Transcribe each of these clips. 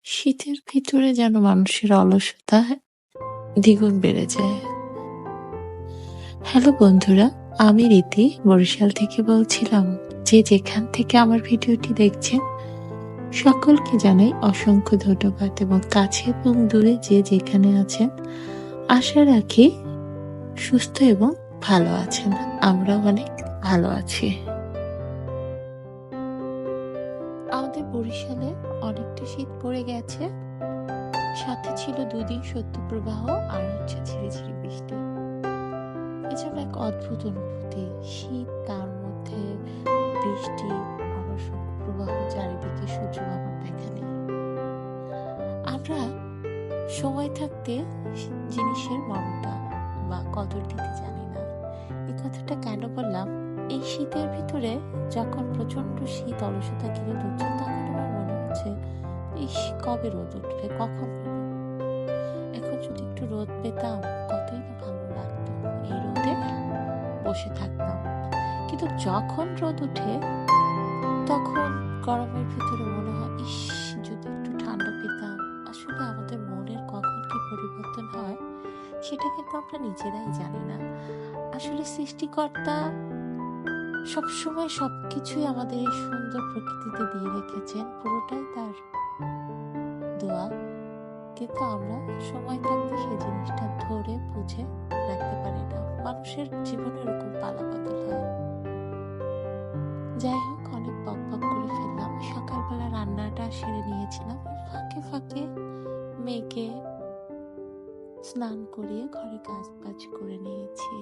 শীতের ভিতরে যেন মানুষের অলসতা দ্বিগুণ বেড়ে যায়। হ্যালো বন্ধুরা, আমি রীতি বরিশাল থেকে বলছিলাম। যে যেখান থেকে আমার ভিডিওটি দেখছেন সকলকে জানাই অসংখ্য ধন্যবাদ, এবং কাছে এবং দূরে যে যেখানে আছেন আশা রাখি সুস্থ এবং ভালো আছেন। আমরা অনেক ভালো আছি। আমাদের বরিশালে অনেকটা শীত পড়ে গেছে, সাথে ছিল দুদিন শৈত্যপ্রবাহ আর ঝিরি ঝিরি বৃষ্টি। এজন্য এক অদ্ভুত অনুভূতি, শীত তার মধ্যে বৃষ্টি, আবার শৈত্যপ্রবাহ, চারিদিকে সূর্য বাবার দেখা নেই। আমরা সময় থাকতে জিনিসের মর্মটা বা কদর দিতে জানি না। এই কথাটা কেন বললাম? এই শীতের ভিতরে যখন প্রচন্ড শীত অলসতা ঘিরে ধরছে, তখন আমার মনে হচ্ছে ইস, কবে রোদ উঠবে, কখন রোদ উঠবে? এখন যদি একটু রোদ পেতাম কতই না ভালো লাগতো, এই রোদে বসে থাকতাম। কিন্তু যখন রোদ উঠে তখন গরমের ভিতরে মনে হয় ইস, যদি একটু ঠান্ডা পেতাম। আসলে আমাদের মনের কখন কি পরিবর্তন হয় সেটা কিন্তু আমরা নিজেরাই জানি না। আসলে সৃষ্টিকর্তা সবসময় সবকিছুই আমাদের এই সুন্দর প্রকৃতিতে দিয়ে রেখেছেন, পুরোটাই তার দোয়া। কিন্তু আমরা সময় থাকতে সেই জিনিসটা ধরে বুঝে রাখতে পারি না। মানুষের জীবনে এরকম পালাবদল হয়। যাই হোক, অনেক বক বক করে ফেললাম। সকালবেলা রান্নাটা সেরে নিয়েছিলাম, ফাঁকে ফাঁকে মেয়েকে স্নান করিয়ে ঘরে কাজ বাজ করে নিয়েছি।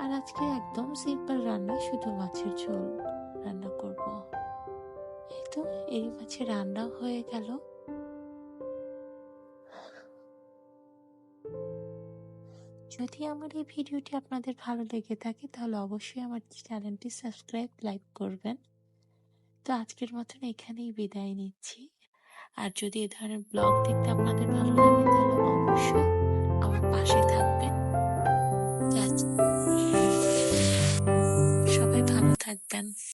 আর আজকে একদম সিম্পল রান্না, শুধু মাছের ঝোল রান্না করব। এই তো, এই মাছের রান্না হয়ে গেল। যদি আমার এই ভিডিওটি আপনাদের ভালো লেগে থাকে তাহলে অবশ্যই আমার চ্যানেলটি সাবস্ক্রাইব, লাইক করবেন। তো আজকের মতন এখানেই বিদায় নিচ্ছি। আর যদি এ ধরনের ব্লগ দেখতে আপনাদের ভালো লাগে তাহলে অবশ্যই